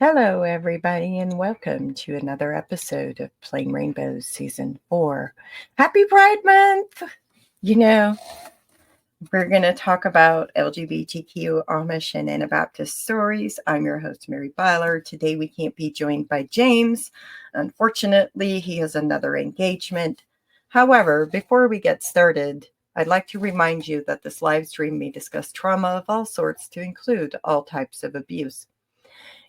Hello, everybody, and welcome to another episode of Plain Rainbows Season 4. Happy Pride Month! You know, we're going to talk about LGBTQ, Amish, and Anabaptist stories. I'm your host, Mary Byler. Today, we can't be joined by James. Unfortunately, he has another engagement. However, before we get started, I'd like to remind you that this live stream may discuss trauma of all sorts to include all types of abuse.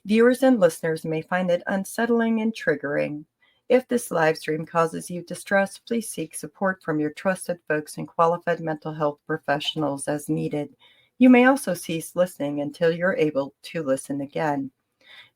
Viewers and listeners may find it unsettling and triggering. If this live stream causes you distress, please seek support from your trusted folks and qualified mental health professionals as needed. You may also cease listening until you're able to listen again.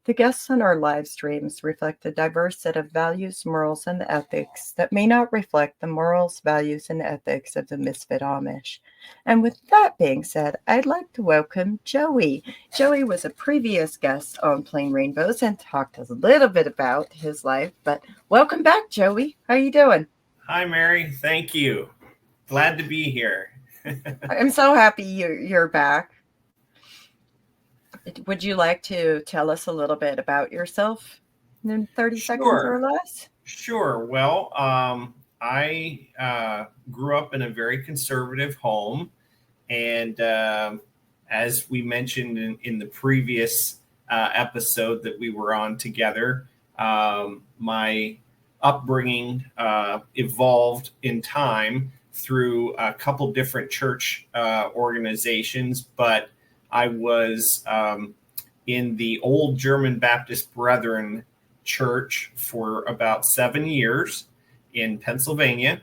The guests on our live streams reflect a diverse set of values, morals, and ethics that may not reflect the morals, values, and ethics of the Misfit Amish. And with that being said, I'd like to welcome Joey. Joey was a previous guest on Plain Rainbows and talked a little bit about his life, but welcome back, Joey. How you doing? Hi, Mary. Thank you. Glad to be here. I'm so happy you're back. Would you like to tell us a little bit about yourself in 30 seconds or less? Sure. Well, I grew up in a very conservative home. And as we mentioned in the previous episode that we were on together, my upbringing evolved in time through a couple different church organizations, but I was in the old German Baptist Brethren Church for about 7 years in Pennsylvania.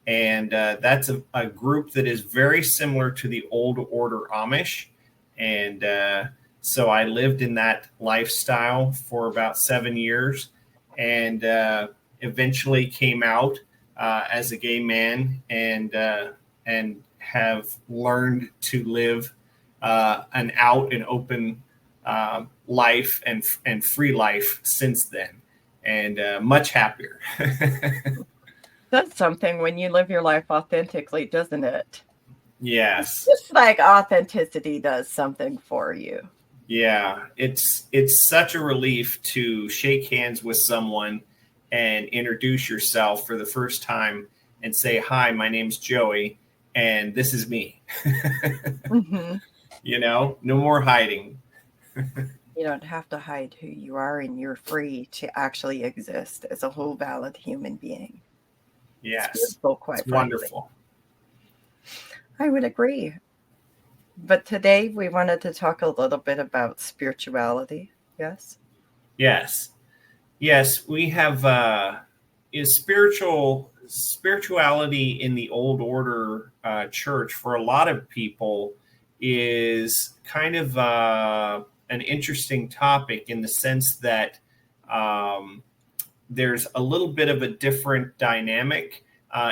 And that's a group that is very similar to the Old Order Amish. And so I lived in that lifestyle for about 7 years and eventually came out as a gay man and have learned to live an out and open life and free life since then, and much happier. That's something when you live your life authentically, doesn't it? Yes. It's just like authenticity does something for you. Yeah, it's such a relief to shake hands with someone and introduce yourself for the first time and say, "Hi, my name's Joey, and this is me." Mm-hmm. You know, no more hiding. You don't have to hide who you are, and you're free to actually exist as a whole valid human being. Yes, it's beautiful, quite it's frankly. wonderful. I would agree. But today we wanted to talk a little bit about spirituality. Yes? Yes. We have is spirituality in the old order church for a lot of people is kind of an interesting topic in the sense that there's a little bit of a different dynamic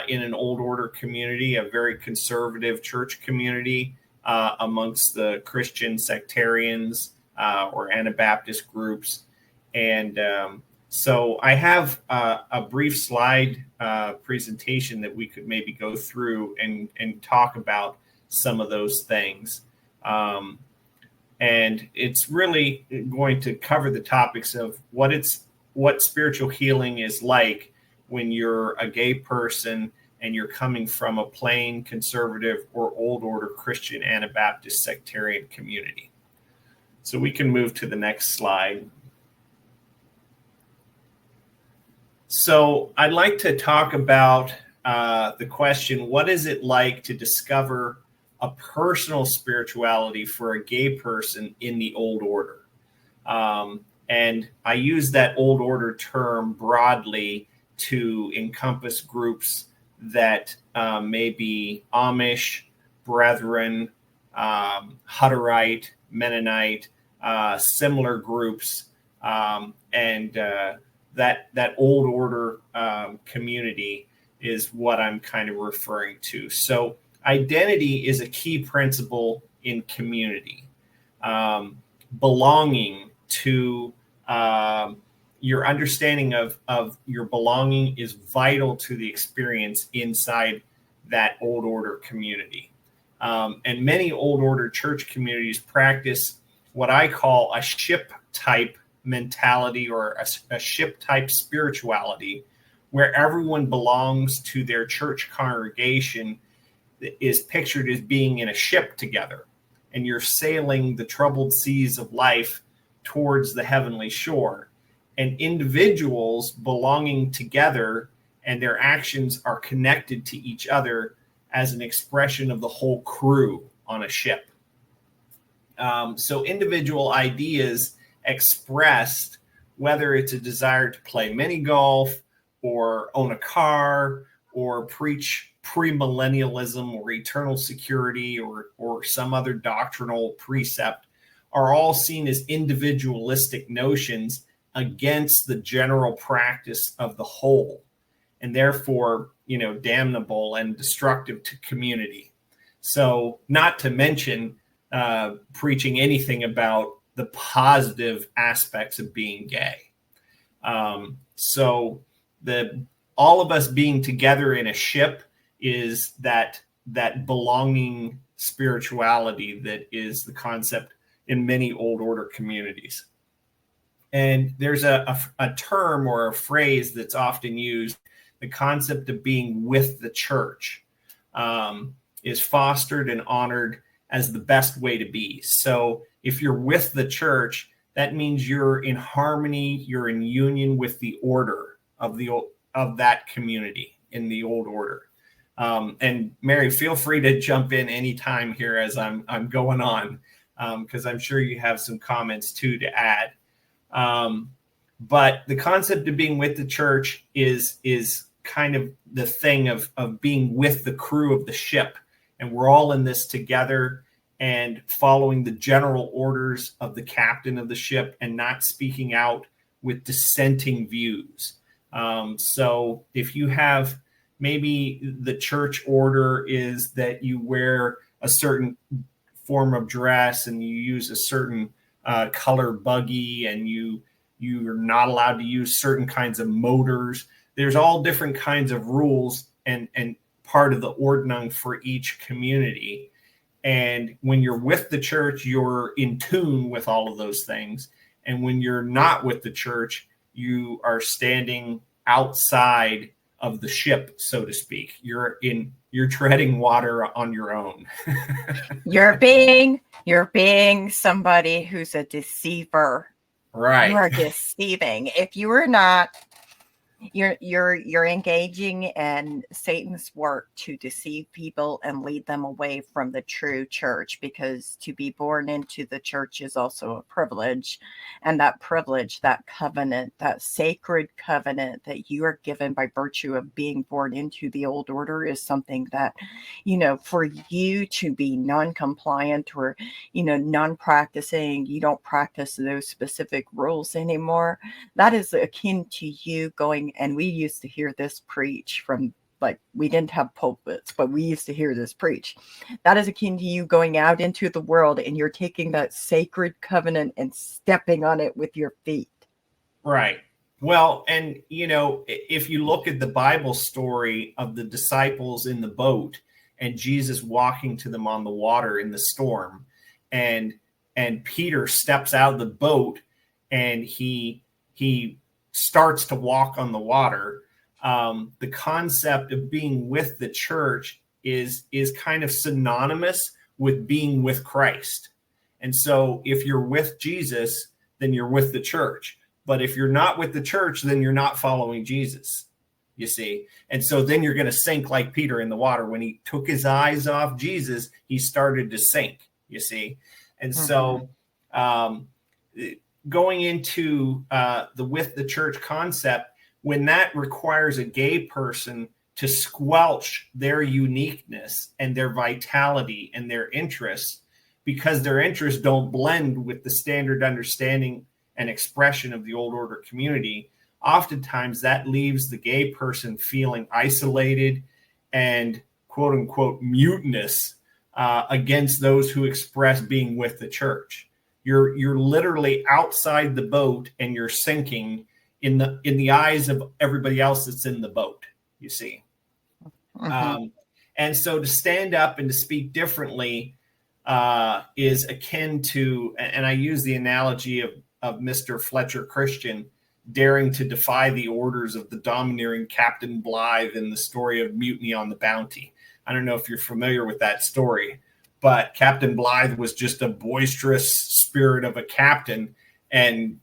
in an old order community, a very conservative church community amongst the Christian sectarians or Anabaptist groups. And so I have a brief slide presentation that we could maybe go through and talk about some of those things. And it's really going to cover the topics of what spiritual healing is like when you're a gay person and you're coming from a plain conservative or old order Christian Anabaptist sectarian community. So we can move to the next slide. So I'd like to talk about the question, what is it like to discover a personal spirituality for a gay person in the old order? And I use that old order term broadly to encompass groups that may be Amish, Brethren, Hutterite, Mennonite, similar groups, and that old order community is what I'm kind of referring to. So identity is a key principle in community. Belonging to your understanding of your belonging is vital to the experience inside that old order community. And many old order church communities practice what I call a ship type mentality or a ship type spirituality where everyone belongs to their church congregation is pictured as being in a ship together, and you're sailing the troubled seas of life towards the heavenly shore, and individuals belonging together and their actions are connected to each other as an expression of the whole crew on a ship. So individual ideas expressed, whether it's a desire to play mini golf or own a car or preach premillennialism or eternal security or some other doctrinal precept, are all seen as individualistic notions against the general practice of the whole, and therefore, damnable and destructive to community. So, not to mention preaching anything about the positive aspects of being gay. So all of us being together in a ship is that belonging spirituality that is the concept in many old order communities. And there's a term or a phrase that's often used, the concept of being with the church, is fostered and honored as the best way to be. So if you're with the church, that means you're in harmony, you're in union with the order of that community in the old order. And Mary, feel free to jump in anytime here as I'm going on, because I'm sure you have some comments too to add. But the concept of being with the church is kind of the thing of being with the crew of the ship, and we're all in this together and following the general orders of the captain of the ship and not speaking out with dissenting views. So if you have maybe the church order is that you wear a certain form of dress and you use a certain color buggy, and you're not allowed to use certain kinds of motors. There's all different kinds of rules and part of the ordnung for each community. And when you're with the church, you're in tune with all of those things. And when you're not with the church, you are standing outside of the ship, so to speak. You're treading water on your own. You're being somebody who's a deceiver. Right. You are deceiving. If you are not, you're engaging in Satan's work to deceive people and lead them away from the true church, because to be born into the church is also a privilege. And that privilege, that covenant, that sacred covenant that you are given by virtue of being born into the old order is something that, for you to be non-compliant or, non-practicing, you don't practice those specific rules anymore. That is akin to you going, and we used to hear this preach from, we didn't have pulpits, but we used to hear this preach. That is akin to you going out into the world and you're taking that sacred covenant and stepping on it with your feet. Right. Well, and, if you look at the Bible story of the disciples in the boat and Jesus walking to them on the water in the storm, and Peter steps out of the boat and he starts to walk on the water. The concept of being with the church is kind of synonymous with being with Christ. And so if you're with Jesus, then you're with the church. But if you're not with the church, then you're not following Jesus, you see. And so then you're going to sink like Peter in the water. When he took his eyes off Jesus, he started to sink, you see. And so going into the with the church concept, when that requires a gay person to squelch their uniqueness and their vitality and their interests, because their interests don't blend with the standard understanding and expression of the old order community, oftentimes that leaves the gay person feeling isolated and quote unquote mutinous against those who express being with the church. You're literally outside the boat and you're sinking in the eyes of everybody else that's in the boat, you see. And so to stand up and to speak differently is akin to, and I use the analogy of Mr. Fletcher Christian daring to defy the orders of the domineering Captain Blythe in the story of Mutiny on the Bounty. I don't know if you're familiar with that story, but Captain Blythe was just a boisterous spirit of a captain, and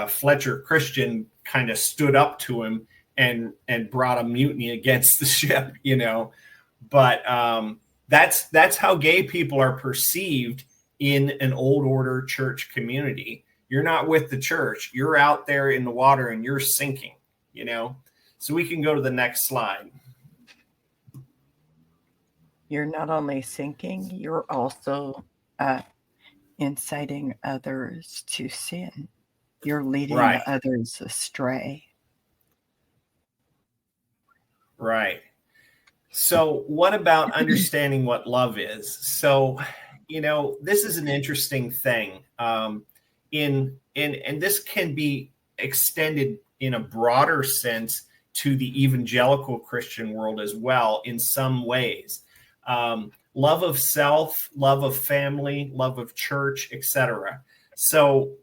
Fletcher Christian kind of stood up to him and brought a mutiny against the ship, you know. But that's how gay people are perceived in an old order church community. You're not with the church. You're out there in the water and you're sinking, you know. So we can go to the next slide. You're not only sinking, you're also inciting others to sin. You're leading Right. others astray. Right. So what about understanding what love is? So, you know, this is an interesting thing. And this can be extended in a broader sense to the evangelical Christian world as well in some ways. Love of self, love of family, love of church, etc. So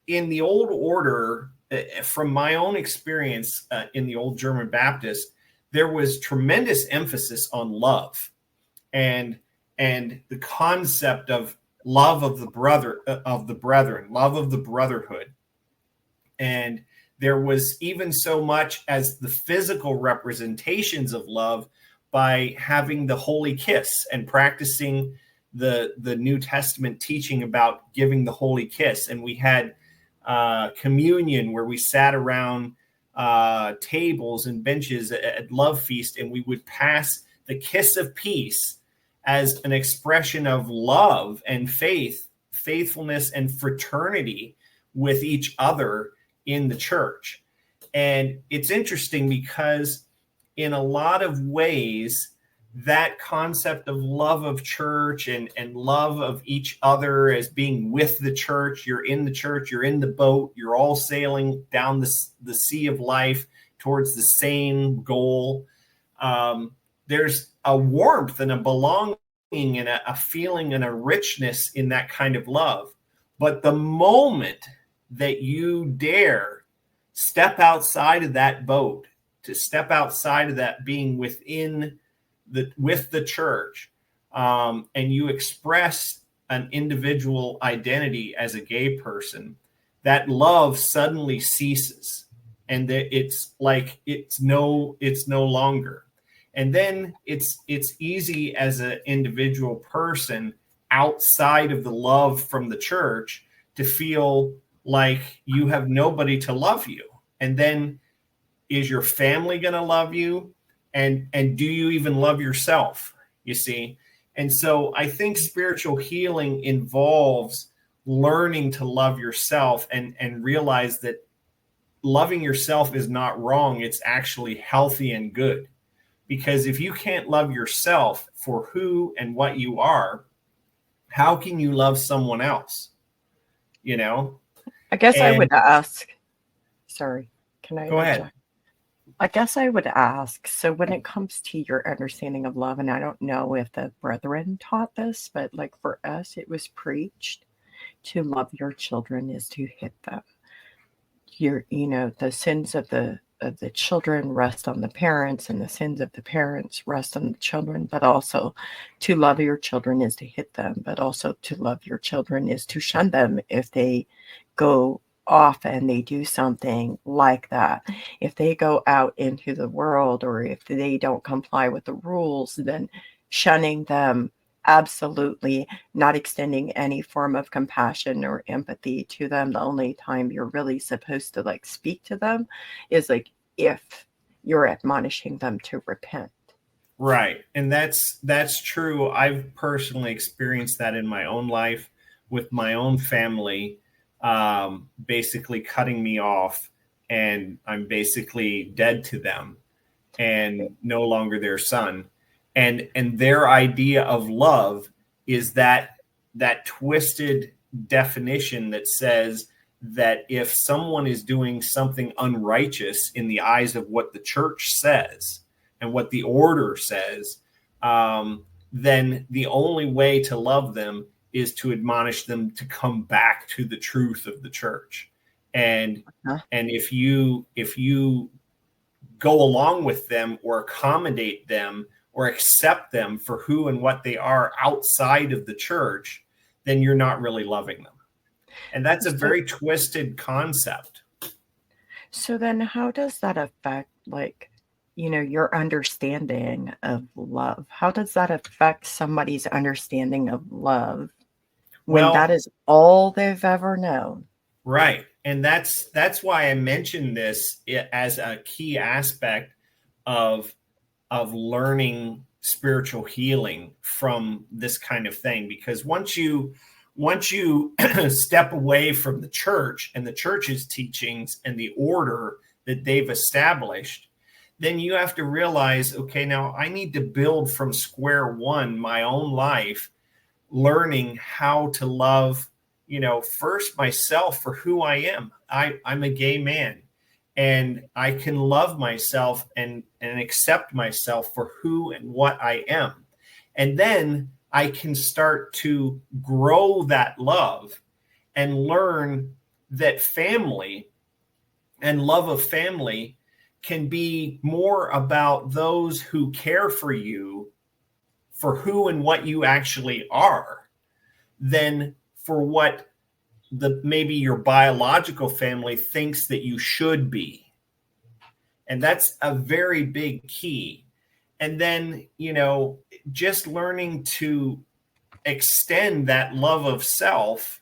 in the old order, from my own experience in the old German Baptist, there was tremendous emphasis on love and the concept of love of the brethren, love of the brotherhood. And there was even so much as the physical representations of love by having the holy kiss and practicing the New Testament teaching about giving the holy kiss. And we had communion where we sat around tables and benches at Love Feast, and we would pass the kiss of peace as an expression of love and faithfulness and fraternity with each other in the church. And it's interesting because in a lot of ways, that concept of love of church and love of each other as being with the church, you're in the church, you're in the boat, you're all sailing down the sea of life towards the same goal. There's a warmth and a belonging and a feeling and a richness in that kind of love. But the moment that you dare step outside of that boat, to step outside of that being with the church, and you express an individual identity as a gay person, that love suddenly ceases, and it's like it's no longer. And then it's easy as an individual person outside of the love from the church to feel like you have nobody to love you. And then is your family going to love you? And do you even love yourself? You see? And so I think spiritual healing involves learning to love yourself and realize that loving yourself is not wrong. It's actually healthy and good. Because if you can't love yourself for who and what you are, how can you love someone else? You know? I guess I would ask, sorry, can I go ahead? I guess I would ask, so when it comes to your understanding of love, and I don't know if the brethren taught this, but like for us, it was preached to love your children is to hit them. The sins of the children rest on the parents, and the sins of the parents rest on the children, but also to love your children is to hit them, but also to love your children is to shun them if they go off and they do something like that. If they go out into the world or if they don't comply with the rules, then shunning them, absolutely not extending any form of compassion or empathy to them. The only time you're really supposed to like speak to them is like if you're admonishing them to repent. Right. And that's true. I've personally experienced that in my own life with my own family, basically cutting me off, and I'm basically dead to them and no longer their son. And their idea of love is that twisted definition that says that if someone is doing something unrighteous in the eyes of what the church says and what the order says, then the only way to love them is to admonish them to come back to the truth of the church. And if you go along with them or accommodate them or accept them for who and what they are outside of the church, then you're not really loving them. And that's a very twisted concept. So then how does that affect, like, your understanding of love? How does that affect somebody's understanding of love when that is all they've ever known? Right. And that's why I mentioned this as a key aspect of learning spiritual healing from this kind of thing. Because once you step away from the church and the church's teachings and the order that they've established, then you have to realize, okay, now I need to build from square one my own life, learning how to love, first myself for who I am. I'm a gay man, and I can love myself and accept myself for who and what I am. And then I can start to grow that love and learn that family and love of family can be more about those who care for you for who and what you actually are than for what maybe your biological family thinks that you should be. And that's a very big key. And then, just learning to extend that love of self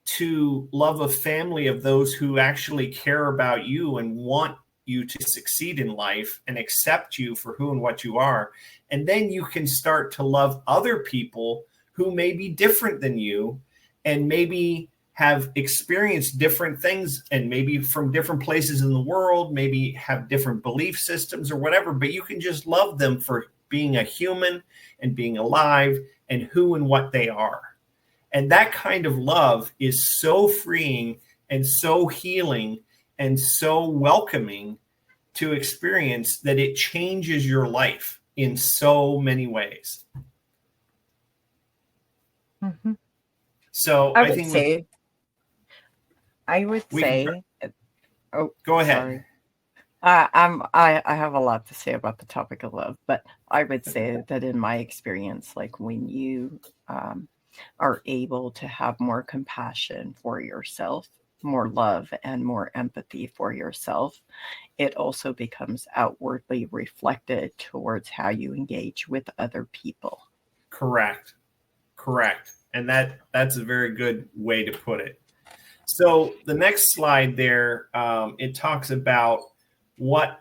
to love of family, of those who actually care about you and want you to succeed in life and accept you for who and what you are. And then you can start to love other people who may be different than you and maybe have experienced different things and maybe from different places in the world, maybe have different belief systems or whatever, but you can just love them for being a human and being alive and who and what they are. And that kind of love is so freeing and so healing and so welcoming to experience that it changes your life in so many ways. Mm-hmm. So I would say, oh, go ahead. Sorry. I have a lot to say about the topic of love, but I would say that in my experience, like when you are able to have more compassion for yourself, more love and more empathy for yourself, it also becomes outwardly reflected towards how you engage with other people. Correct. And that's a very good way to put it. So the next slide there, it talks about what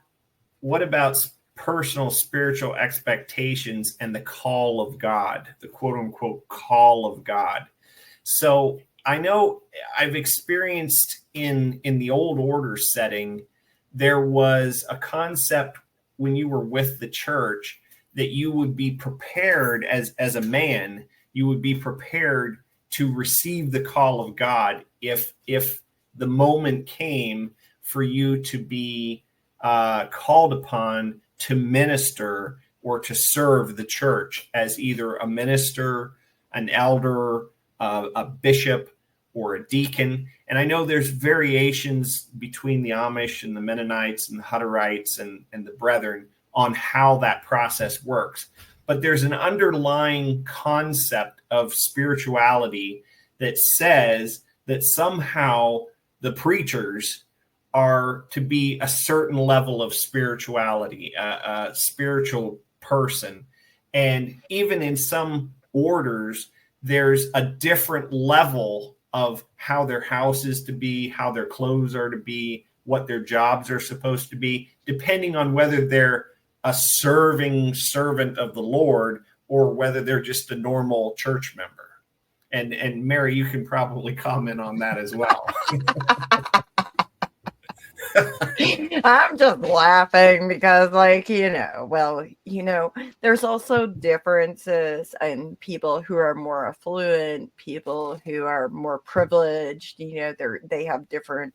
about personal spiritual expectations and the call of God, the quote unquote call of God. So I know I've experienced in the old order setting, there was a concept when you were with the church that you would be prepared as a man, you would be prepared to receive the call of God if the moment came for you to be called upon to minister or to serve the church as either a minister, an elder, a bishop, or a deacon. And I know there's variations between the Amish and the Mennonites and the Hutterites and the Brethren on how that process works. But there's an underlying concept of spirituality that says that somehow the preachers are to be a certain level of spirituality, a spiritual person. And even in some orders, there's a different level of how their house is to be, how their clothes are to be, what their jobs are supposed to be, depending on whether they're a serving servant of the Lord or whether they're just a normal church member. And Mary, you can probably comment on that as well. I'm just laughing because, there's also differences in people who are more affluent, people who are more privileged. They have different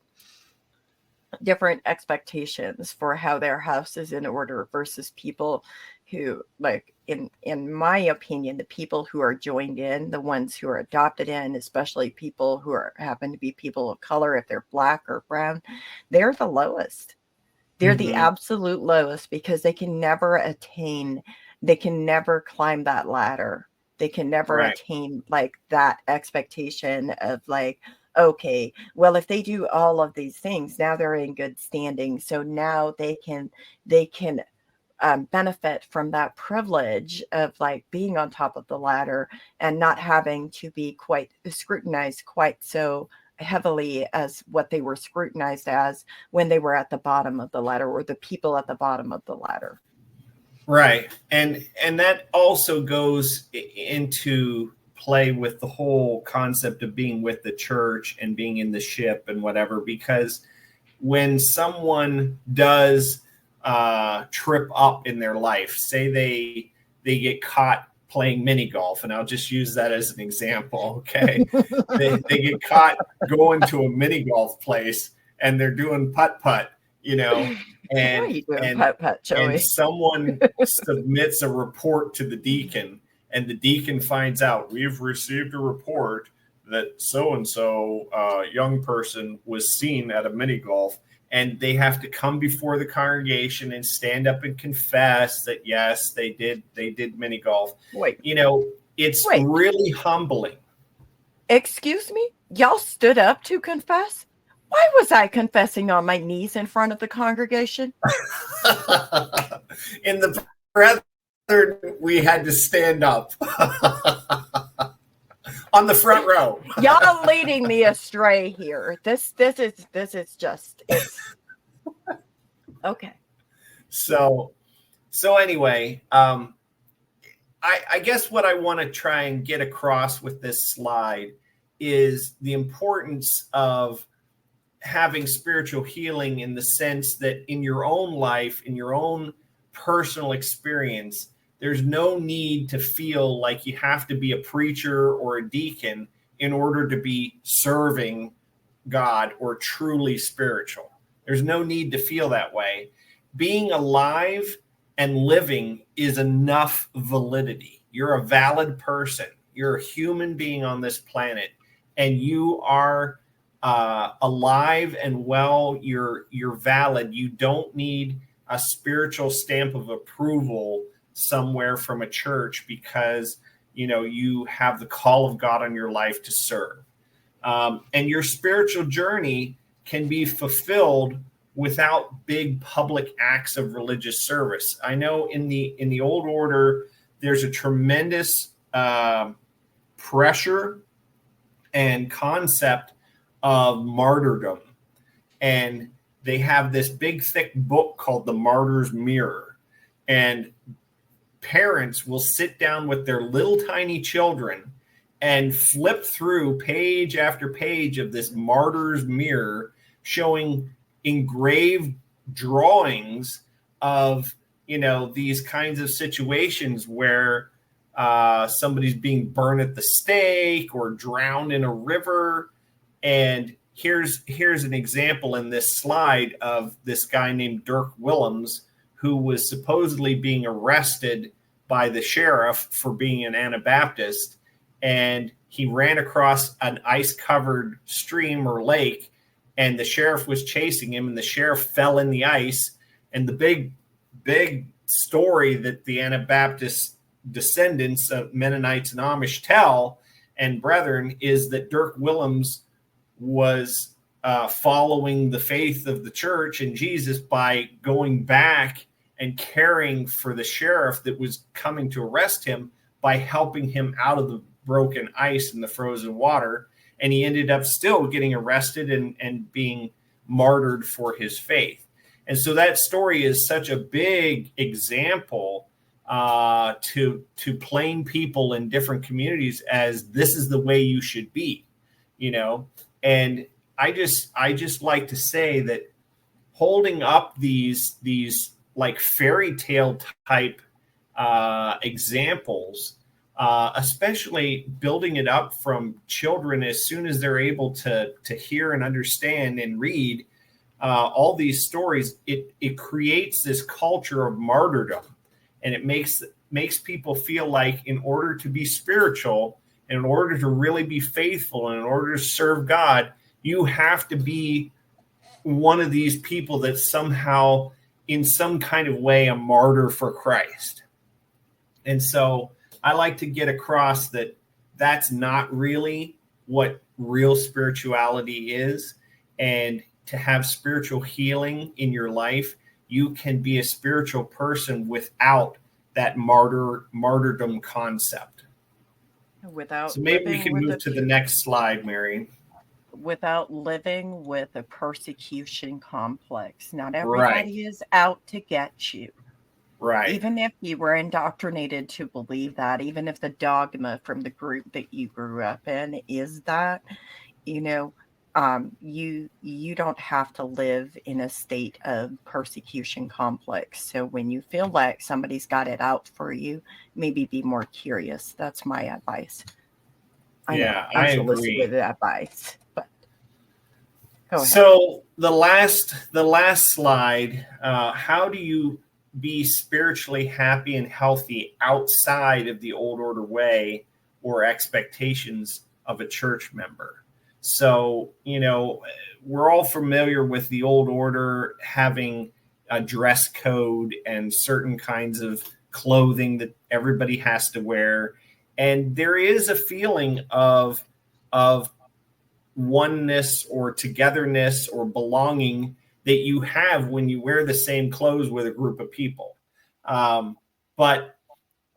expectations for how their house is in order versus people who, like, in my opinion, the people who are joined in, the ones who are adopted in, especially people who are happen to be people of color, if they're black or brown, they're the lowest. They're the absolute lowest because they can never climb that ladder. They can never Right. attain like that expectation of like, okay, well, if they do all of these things, now they're in good standing. So now they can benefit from that privilege of like being on top of the ladder and not having to be quite scrutinized quite so heavily as what they were scrutinized as when they were at the bottom of the ladder, or the people at the bottom of the ladder. Right. And that also goes into play with the whole concept of being with the church and being in the ship and whatever, because when someone does trip up in their life, say they get caught playing mini golf, and I'll just use that as an example. Okay. they get caught going to a mini golf place and they're doing putt, Why are and you doing and putt, and Joey? someone submits a report to the deacon, and the deacon finds out, we've received a report that so-and-so young person was seen at a mini golf, and they have to come before the congregation and stand up and confess that, yes, they did mini golf. Wait, It's wait, really humbling. excuse me? Y'all stood up to confess? Why was I confessing on my knees in front of the congregation? In the brethren, we had to stand up on the front row. Y'all leading me astray here. This is just, it's okay. So anyway, I guess what I want to try and get across with this slide is the importance of having spiritual healing, in the sense that in your own life, in your own personal experience, there's no need to feel like you have to be a preacher or a deacon in order to be serving God or truly spiritual. There's no need to feel that way. Being alive and living is enough validity. You're a valid person. You're a human being on this planet, and you are alive and well. You're valid. You don't need a spiritual stamp of approval somewhere from a church because you have the call of God on your life to serve. And your spiritual journey can be fulfilled without big public acts of religious service. I know in the old order, there's a tremendous pressure and concept of martyrdom. And they have this big, thick book called The Martyr's Mirror. And parents will sit down with their little tiny children and flip through page after page of this martyr's mirror, showing engraved drawings of these kinds of situations where somebody's being burned at the stake or drowned in a river. And here's an example in this slide of this guy named Dirk Willems, who was supposedly being arrested by the sheriff for being an Anabaptist. And he ran across an ice-covered stream or lake, and the sheriff was chasing him, and the sheriff fell in the ice. And the big story that the Anabaptist descendants of Mennonites and Amish tell, and brethren, is that Dirk Willems was following the faith of the church and Jesus by going back and caring for the sheriff that was coming to arrest him by helping him out of the broken ice and the frozen water. And he ended up still getting arrested and being martyred for his faith. And so that story is such a big example to plain people in different communities, as this is the way you should be, And I just like to say that holding up these like fairy tale type examples, especially building it up from children as soon as they're able to hear and understand and read all these stories, it creates this culture of martyrdom. And it makes people feel like in order to be spiritual, and in order to really be faithful, and in order to serve God, you have to be one of these people that's somehow in some kind of way a martyr for Christ. And so I like to get across that that's not really what real spirituality is. And to have spiritual healing in your life, you can be a spiritual person without that martyrdom concept. Without So maybe we living can with move to the next slide, Mary. without living with a persecution complex. Not Right. everybody is out to get you. Right. Even if you were indoctrinated to believe that, even if the dogma from the group that you grew up in is that, you know, you don't have to live in a state of persecution complex. So when you feel like somebody's got it out for you, maybe be more curious. That's my advice. I know I Angela's agree. good advice, but go ahead. So the last slide, how do you be spiritually happy and healthy outside of the old order way or expectations of a church member? So, we're all familiar with the old order having a dress code and certain kinds of clothing that everybody has to wear. And there is a feeling of oneness or togetherness or belonging that you have when you wear the same clothes with a group of people. But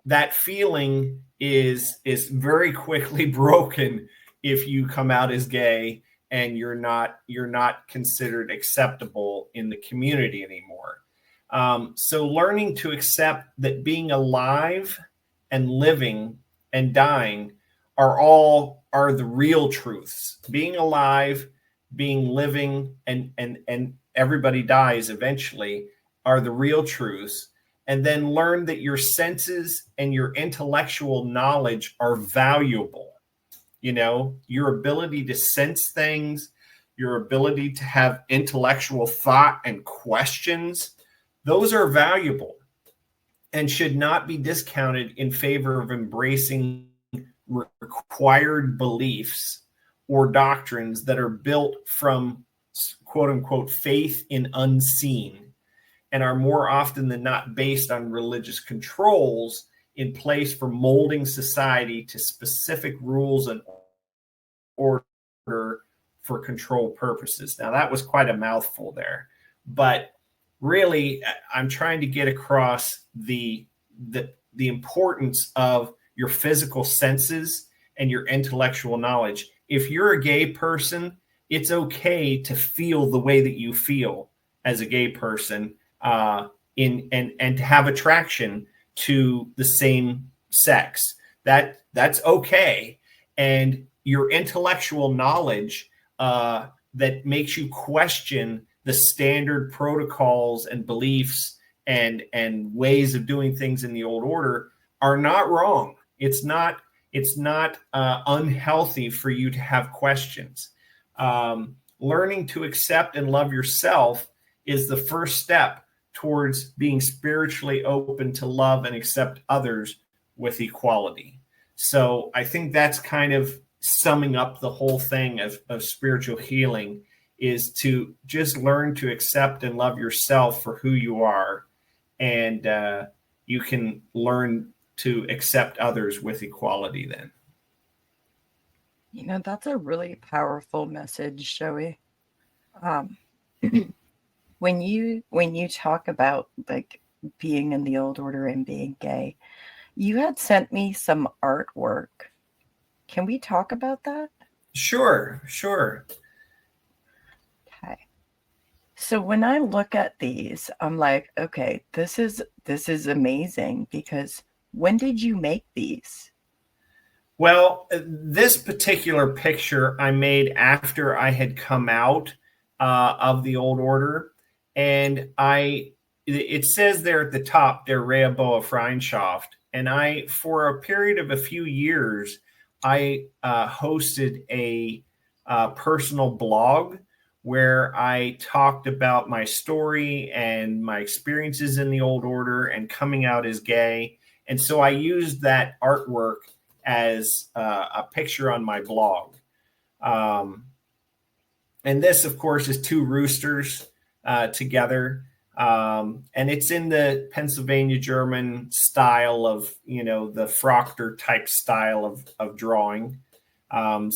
that feeling is very quickly broken if you come out as gay and you're not considered acceptable in the community anymore. So learning to accept that being alive and living and dying are the real truths. Being alive, being living, and everybody dies eventually are the real truths. And then learn that your senses and your intellectual knowledge are valuable. Your ability to sense things, your ability to have intellectual thought and questions, those are valuable and should not be discounted in favor of embracing required beliefs or doctrines that are built from quote unquote faith in unseen and are more often than not based on religious controls in place for molding society to specific rules and order for control purposes. Now that was quite a mouthful there, but really I'm trying to get across the importance of your physical senses and your intellectual knowledge. If you're a gay person, it's okay to feel the way that you feel as a gay person, and to have attraction to the same sex. That's okay. And your intellectual knowledge that makes you question the standard protocols and beliefs and ways of doing things in the old order are not wrong. It's not unhealthy for you to have questions. Learning to accept and love yourself is the first step towards being spiritually open to love and accept others with equality. So I think that's kind of summing up the whole thing of spiritual healing, is to just learn to accept and love yourself for who you are. And you can learn to accept others with equality then. That's a really powerful message, Joey. When you talk about like being in the old order and being gay, you had sent me some artwork. Can we talk about that? Sure. Okay. So when I look at these, I'm like, okay, this is amazing, because when did you make these? Well, this particular picture I made after I had come out of the old order, and it says there at the top, Der Rehoboa Freundschaft, and for a period of a few years, I hosted a personal blog where I talked about my story and my experiences in the old order and coming out as gay. And so I used that artwork as a picture on my blog. Um, and this, of course, is two roosters together. And it's in the Pennsylvania German style of, the Frochter type style of drawing. I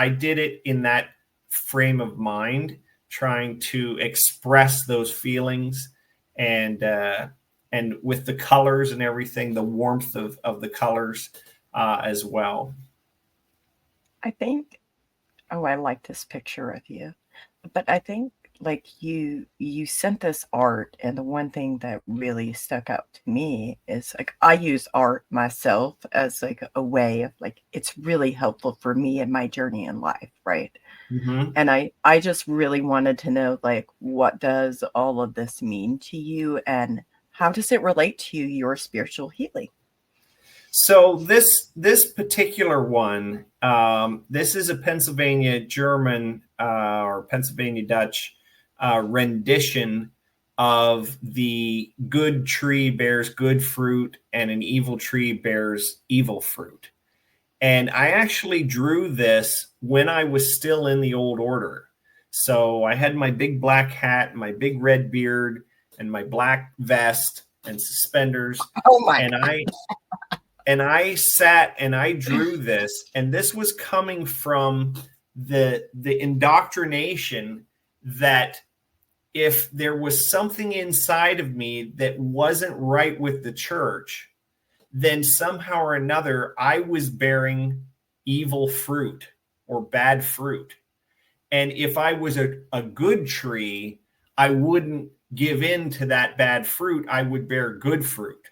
did it in that frame of mind, trying to express those feelings and with the colors and everything, the warmth of the colors as well. I think, oh, I like this picture of you. But I think like you sent this art, and the one thing that really stuck out to me is like I use art myself as like a way of like it's really helpful for me in my journey in life, right? Mm-hmm. And I just really wanted to know like what does all of this mean to you, and how does it relate to your spiritual healing? So this particular one, this is a Pennsylvania German or Pennsylvania Dutch rendition of the good tree bears good fruit and an evil tree bears evil fruit. And I actually drew this when I was still in the old order. So I had my big black hat, my big red beard, and my black vest and suspenders. Oh my And I sat and I drew this, and this was coming from the indoctrination that if there was something inside of me that wasn't right with the church, then somehow or another I was bearing evil fruit or bad fruit. And if I was a good tree, I wouldn't give in to that bad fruit. I would bear good fruit.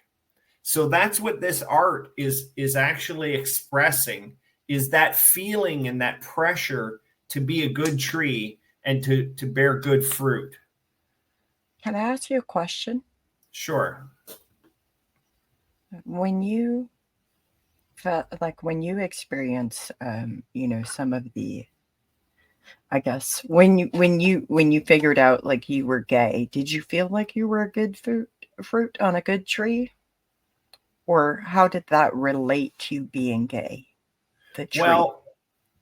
So that's what this art is actually expressing, is that feeling and that pressure to be a good tree and to bear good fruit. Can I ask you a question? Sure. When you felt like when you experience some of the, I guess when you figured out like you were gay, did you feel like you were a good fruit on a good tree? Or how did that relate to being gay? The tree. Well,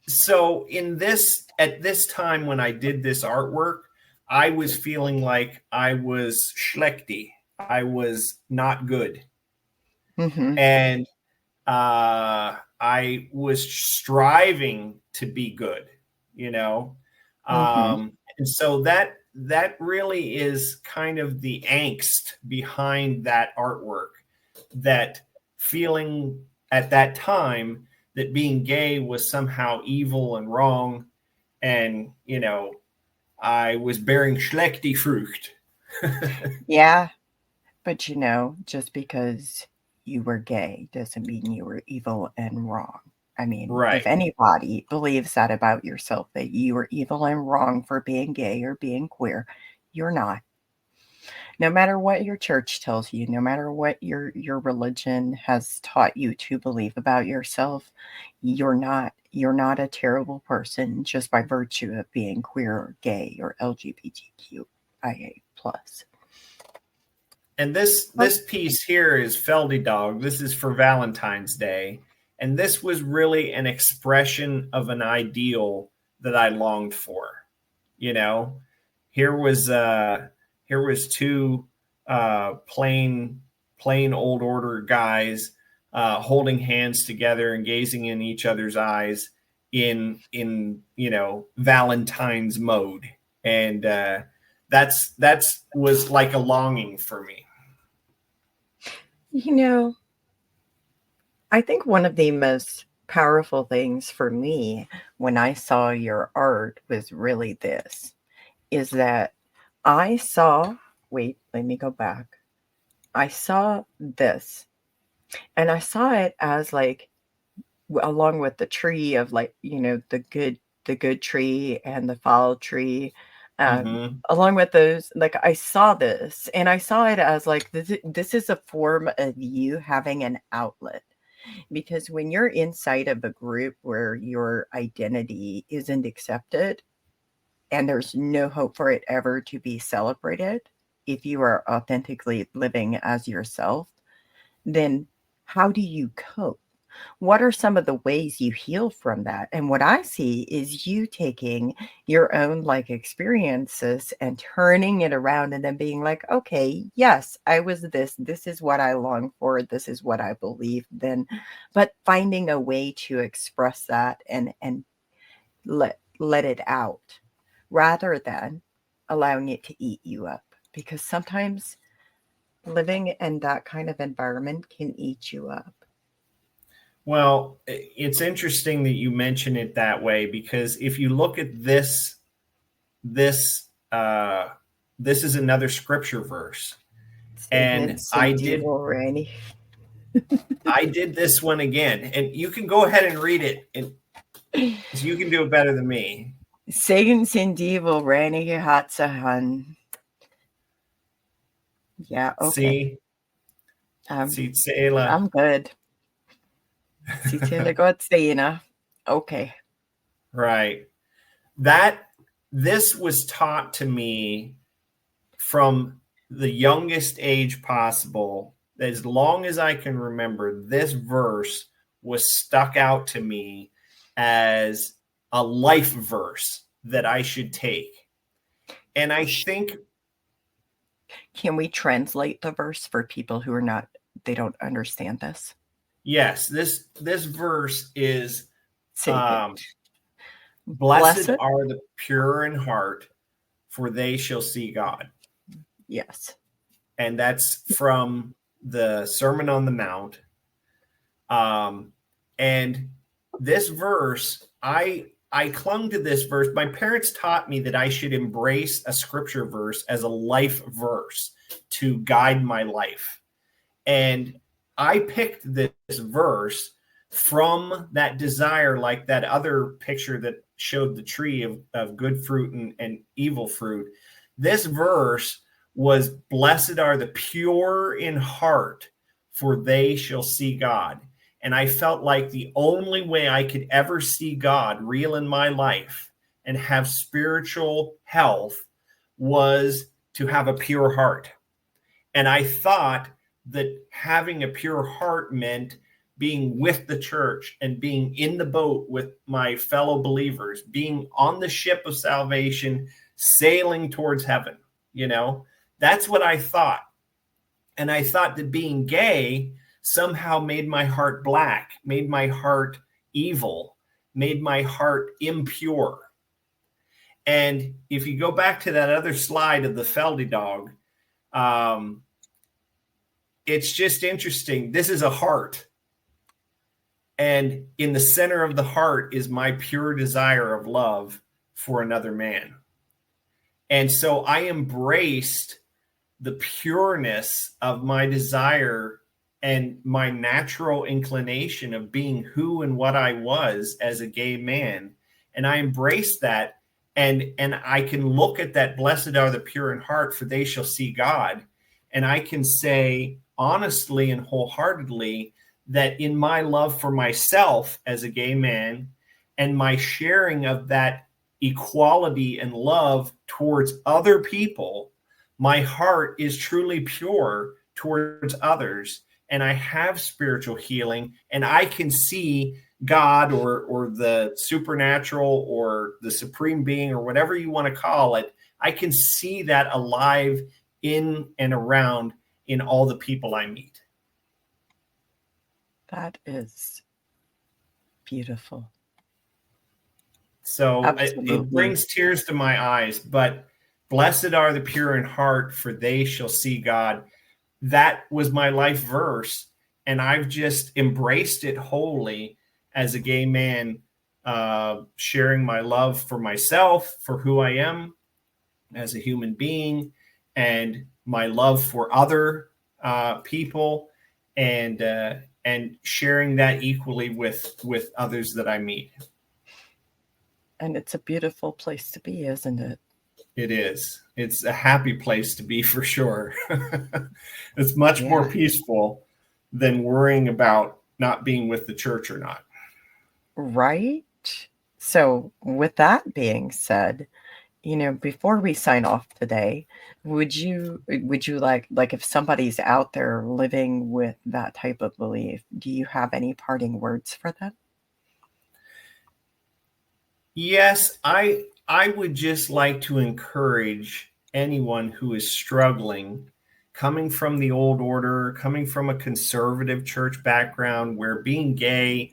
so at this time when I did this artwork, I was feeling like I was schlechty. I was not good. Mm-hmm. And I was striving to be good, you know. Mm-hmm. And so that really is kind of the angst behind that artwork, that feeling at that time that being gay was somehow evil and wrong, and I was bearing schlechte Frucht. Yeah, but just because you were gay doesn't mean you were evil and wrong. I mean, if Right. anybody believes that about yourself, that you were evil and wrong for being gay or being queer, you're not. No matter what your church tells you, no matter what your religion has taught you to believe about yourself, you're not a terrible person just by virtue of being queer or gay or LGBTQIA plus. And this piece here is Feldy Dog. This is for Valentine's Day. And this was really an expression of an ideal that I longed for. You know, here was two plain old order guys holding hands together and gazing in each other's eyes in Valentine's mode. And that's was like a longing for me. I think one of the most powerful things for me when I saw your art was really this, is that I saw, wait, let me go back. I saw this, and I saw it as like along with the tree of like, the good tree and the foul tree. Mm-hmm. Along with those, like I saw this and I saw it as like this is a form of you having an outlet. Because when you're inside of a group where your identity isn't accepted, and there's no hope for it ever to be celebrated if you are authentically living as yourself, then how do you cope? What are some of the ways you heal from that? And what I see is you taking your own like experiences and turning it around and then being like, okay, yes, I was this. This is what I long for. This is what I believe then. But finding a way to express that and let it out rather than allowing it to eat you up. Because sometimes living in that kind of environment can eat you up. Well, it's interesting that you mention it that way, because if you look at this this is another scripture verse, and Statements and evil, Randy. I did this one again, and you can go ahead and read it, and you can do it better than me. Satan's and evil, Randy Hatsahan. Yeah, okay. I'm good. Okay. Right. This was taught to me from the youngest age possible. As long as I can remember, this verse was stuck out to me as a life verse that I should take. And I think, can we translate the verse for people who they don't understand this? Yes, this verse is, blessed are the pure in heart, for they shall see God. Yes. And that's from the Sermon on the Mount. And this verse, I clung to this verse. My parents taught me that I should embrace a scripture verse as a life verse to guide my life. And I picked this verse from that desire, like that other picture that showed the tree of good fruit and evil fruit. This verse was, blessed are the pure in heart, for they shall see God. And I felt like the only way I could ever see God real in my life and have spiritual health was to have a pure heart. And I thought that having a pure heart meant being with the church and being in the boat with my fellow believers, being on the ship of salvation, sailing towards heaven. You know, that's what I thought. And I thought that being gay somehow made my heart black, made my heart evil, made my heart impure. And if you go back to that other slide of the Feldy dog, it's just interesting. This is a heart. And in the center of the heart is my pure desire of love for another man. And so I embraced the pureness of my desire and my natural inclination of being who and what I was as a gay man. And I embraced that. And I can look at that, blessed are the pure in heart, for they shall see God. And I can say honestly and wholeheartedly that in my love for myself as a gay man and my sharing of that equality and love towards other people, my heart is truly pure towards others. And I have spiritual healing, and I can see God or the supernatural or the supreme being or whatever you want to call it. I can see that alive in and around in all the people I meet. That is beautiful. So it brings tears to my eyes, but blessed are the pure in heart, for they shall see God. That was my life verse, and I've just embraced it wholly as a gay man, sharing my love for myself, for who I am as a human being, and my love for other people, and sharing that equally with others that I meet. And it's a beautiful place to be, isn't it? It is. It's a happy place to be, for sure. It's much more peaceful than worrying about not being with the church or not. Right. So with that being said, before we sign off today, would you like if somebody's out there living with that type of belief, do you have any parting words for them? Yes, I would just like to encourage anyone who is struggling, coming from the old order, coming from a conservative church background where being gay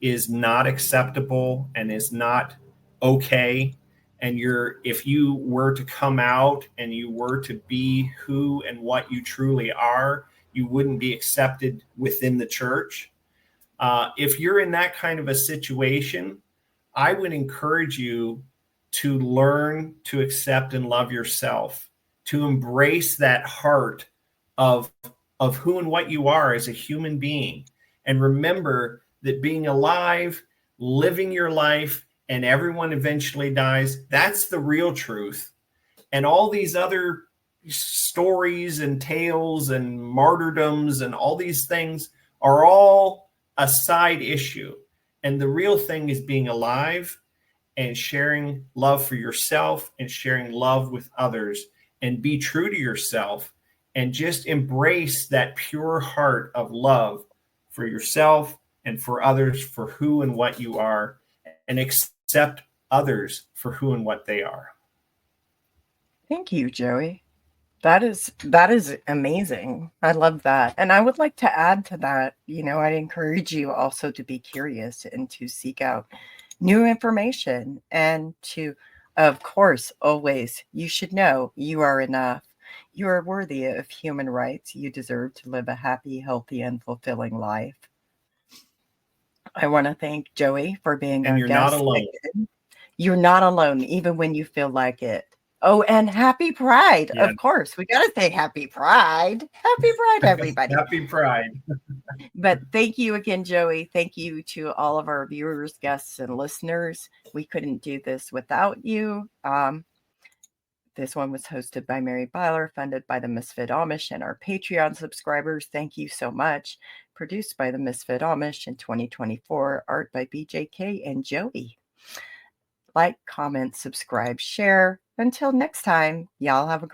is not acceptable and is not okay. And if you were to come out and you were to be who and what you truly are, you wouldn't be accepted within the church. If you're in that kind of a situation, I would encourage you to learn to accept and love yourself, to embrace that heart of, of who and what you are as a human being. And remember that being alive, living your life, and everyone eventually dies, that's the real truth. And all these other stories and tales and martyrdoms and all these things are all a side issue. And the real thing is being alive and sharing love for yourself and sharing love with others, and be true to yourself and just embrace that pure heart of love for yourself and for others for who and what you are, and accept others for who and what they are. Thank you, Joey. That is amazing. I love that. And I would like to add to that, I'd encourage you also to be curious and to seek out new information, and to, of course, always, you should know you are enough. You are worthy of human rights. You deserve to live a happy, healthy, and fulfilling life. I want to thank Joey for being And our you're not guest. alone. You're not alone, even when you feel like it. Oh, and happy Pride. Yeah. Of course, we got to say happy Pride. Happy Pride, everybody. Happy Pride. But thank you again, Joey. Thank you to all of our viewers, guests, and listeners. We couldn't do this without you. This one was hosted by Mary Byler, funded by the Misfit Amish and our Patreon subscribers. Thank you so much. Produced by the Misfit Amish in 2024. Art by BJK and Joey. Like, comment, subscribe, share. Until next time, y'all have a great